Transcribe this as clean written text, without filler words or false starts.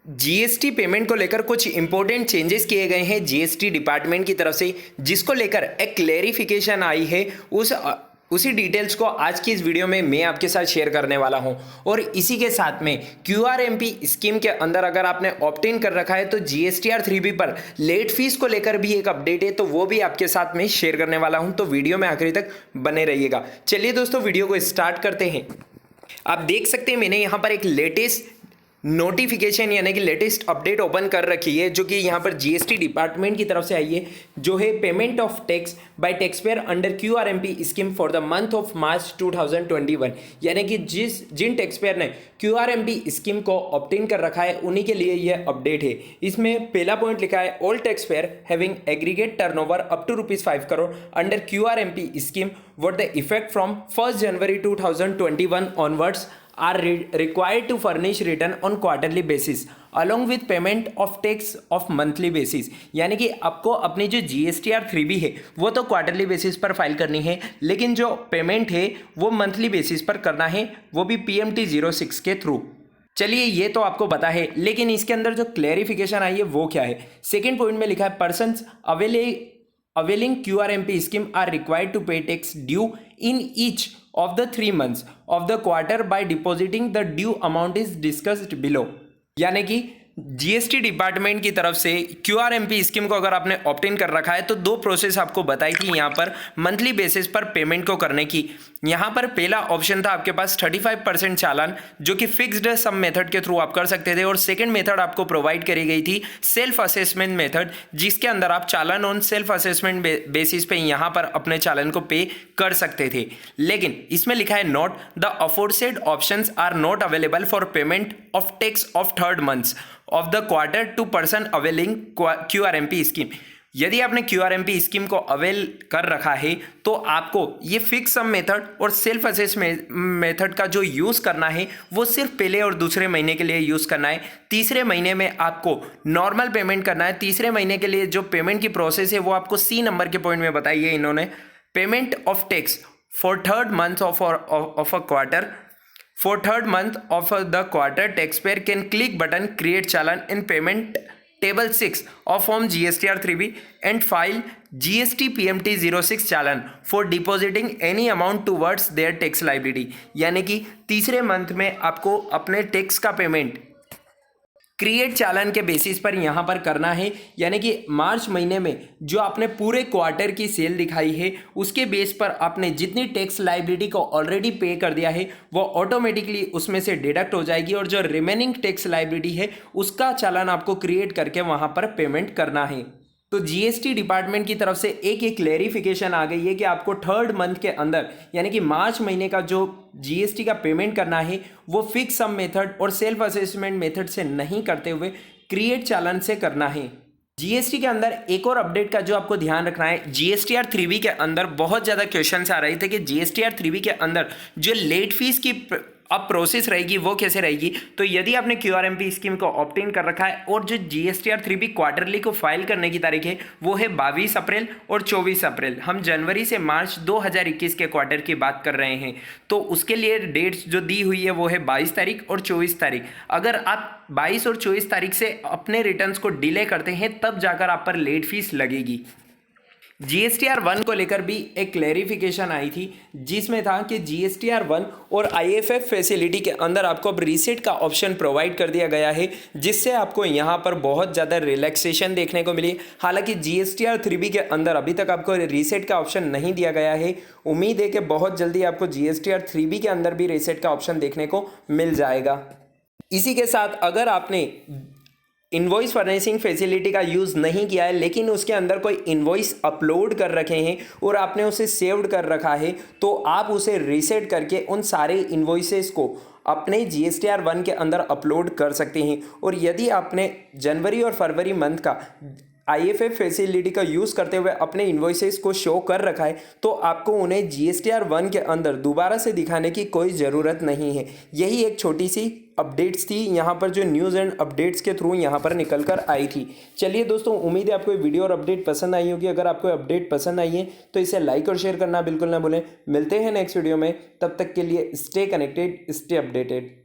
GST payment को लेकर कुछ इंपॉर्टेंट चेंजेस किए गए हैं जीएसटी डिपार्टमेंट की तरफ से, जिसको लेकर एक क्लेरिफिकेशन आई है। उसी डिटेल्स को आज की इस वीडियो में मैं आपके साथ शेयर करने वाला हूं। और इसी के साथ में क्यूआरएमपी स्कीम के अंदर अगर आपने ऑप्ट इन कर रखा है तो जीएसटीआर 3B पर लेट फीस को लेकर भी एक अपडेट है, तो वो भी आपके साथ में शेयर करने वाला हूं। तो वीडियो में आखिरी तक बने रहिएगा। चलिए दोस्तों, वीडियो को स्टार्ट करते हैं। आप देख सकते हैं मैंने यहाँ पर एक लेटेस्ट नोटिफिकेशन यानी कि लेटेस्ट अपडेट ओपन कर रखी है, जो कि यहाँ पर जीएसटी डिपार्टमेंट की तरफ से आई है, जो है payment of tax bye taxpayer under QRMP scheme for the month of March 2021। यानी कि जिन टैक्सपेयर ने क्यूआरएमपी स्कीम को ऑप्ट इन कर रखा है उन्हीं के लिए यह अपडेट है। इसमें पहला पॉइंट लिखा है, all taxpayer having aggregate turnover up to ₹5 crore under QRMP scheme what the effect from 1st January 2021 onwards are required to furnish return on quarterly basis along with payment of tax of monthly basis। यानी कि आपको अपनी जो GSTR 3B है वो तो quarterly basis पर file करनी है, लेकिन जो पेमेंट है वो मंथली बेसिस पर करना है, वो भी PMT 06 के थ्रू। चलिए, ये तो आपको पता है, लेकिन इसके अंदर जो क्लेरिफिकेशन आई है वो क्या है। सेकेंड पॉइंट में लिखा है, persons availing QRMP scheme are required to pay tax due in each of the 3 months of the quarter by depositing the due amount is discussed below। यानी कि जीएसटी डिपार्टमेंट की तरफ से क्यूआरएमपी स्कीम को अगर आपने ऑप्ट इन कर रखा है तो दो प्रोसेस आपको बताई थी यहाँ पर मंथली बेसिस पर पेमेंट को करने की। यहाँ पर पहला ऑप्शन था आपके पास 35% चालान, जो कि फिक्स्ड सम मेथड के थ्रू आप कर सकते थे, और सेकंड मेथड आपको प्रोवाइड करी गई थी सेल्फ असेसमेंट मेथड, जिसके अंदर आप चालान ऑन सेल्फ असेसमेंट बेसिस पे यहाँ पर अपने चालान को पे कर सकते थे। लेकिन इसमें लिखा है, note the aforesaid options are not available for payment of tax of third months of the quarter to person availing QRMP scheme. यदि आपने क्यूआरएमपी स्कीम को अवेल कर रखा है तो आपको ये फिक्स सम मेथड और सेल्फ असेसमेंट मेथड का जो यूज़ करना है वो सिर्फ पहले और दूसरे महीने के लिए यूज़ करना है। तीसरे महीने में आपको नॉर्मल पेमेंट करना है। तीसरे महीने के लिए जो पेमेंट की प्रोसेस है वो आपको C नंबर के पॉइंट में बताई है इन्होंने। Payment of tax for third month of a quarter For third month of the quarter, taxpayer can click button create challan in payment table 6 of form GSTR 3B and file GST PMT 06 challan for depositing any amount towards their tax liability। यानी कि तीसरे month में आपको अपने tax का payment create चालान के basis पर यहाँ पर करना है। यानी कि मार्च महीने में जो आपने पूरे क्वार्टर की सेल दिखाई है उसके बेस पर आपने जितनी टैक्स लायबिलिटी को ऑलरेडी पे कर दिया है वो ऑटोमेटिकली उसमें से डिडक्ट हो जाएगी, और जो रिमेनिंग टैक्स लायबिलिटी है उसका चालान आपको क्रिएट करके वहाँ पर पेमेंट करना है। तो जीएसटी डिपार्टमेंट की तरफ से एक क्लेरिफिकेशन आ गई है कि आपको थर्ड मंथ के अंदर यानी कि मार्च महीने का जो जीएसटी का पेमेंट करना है वो फिक्स सम मेथड और सेल्फ असेसमेंट मेथड से नहीं करते हुए क्रिएट चालान से करना है। जीएसटी के अंदर एक और अपडेट का जो आपको ध्यान रखना है, जीएसटीआर 3B के अंदर बहुत ज़्यादा क्वेश्चंस आ रहे थे कि जीएसटीआर 3B के अंदर जो लेट फीस की अब प्रोसेस रहेगी वो कैसे रहेगी। तो यदि आपने क्यूआरएमपी स्कीम को ऑप्ट इन कर रखा है और जो जीएसटीआर 3B क्वार्टरली को फाइल करने की तारीख है वो है 22 अप्रैल और 24 अप्रैल। हम जनवरी से मार्च 2021 के क्वार्टर की बात कर रहे हैं, तो उसके लिए डेट्स जो दी हुई है वो है 22 तारीख और 24 तारीख। अगर आप 22 और 24 तारीख से अपने रिटर्न्स को डिले करते हैं तब जाकर आप पर लेट फीस लगेगी। जीएसटीआर 1 को लेकर भी एक क्लेरिफिकेशन आई थी, जिसमें था कि जीएसटीआर 1 और आईएफएफ फैसिलिटी के अंदर आपको अब रीसेट का ऑप्शन प्रोवाइड कर दिया गया है, जिससे आपको यहाँ पर बहुत ज़्यादा रिलैक्सेशन देखने को मिली। हालांकि जीएसटीआर 3B के अंदर अभी तक आपको रीसेट का ऑप्शन नहीं दिया गया है। उम्मीद है कि बहुत जल्दी आपको जीएसटीआर 3B के अंदर भी रीसेट का ऑप्शन देखने को मिल जाएगा। इसी के साथ अगर आपने इनवॉइस फर्निशिंग फैसिलिटी का यूज़ नहीं किया है लेकिन उसके अंदर कोई इनवॉइस अपलोड कर रखे हैं और आपने उसे सेव्ड कर रखा है, तो आप उसे रीसेट करके उन सारे इनवॉइसेस को अपने जीएसटीआर 1 के अंदर अपलोड कर सकते हैं। और यदि आपने जनवरी और फरवरी मंथ का आईएफएफ फैसिलिटी का यूज़ करते हुए अपने इन्वॉइसेस को शो कर रखा है तो आपको उन्हें जीएसटीआर 1 के अंदर दोबारा से दिखाने की कोई ज़रूरत नहीं है। यही एक छोटी सी अपडेट्स थी यहाँ पर जो न्यूज़ एंड अपडेट्स के थ्रू यहाँ पर निकल कर आई थी। चलिए दोस्तों, उम्मीद है आपको ये वीडियो और अपडेट पसंद आई होगी। अगर आपको अपडेट पसंद आई है तो इसे लाइक और शेयर करना बिल्कुल ना भूलें। मिलते हैं नेक्स्ट वीडियो में, तब तक के लिए स्टे कनेक्टेड, स्टे अपडेटेड।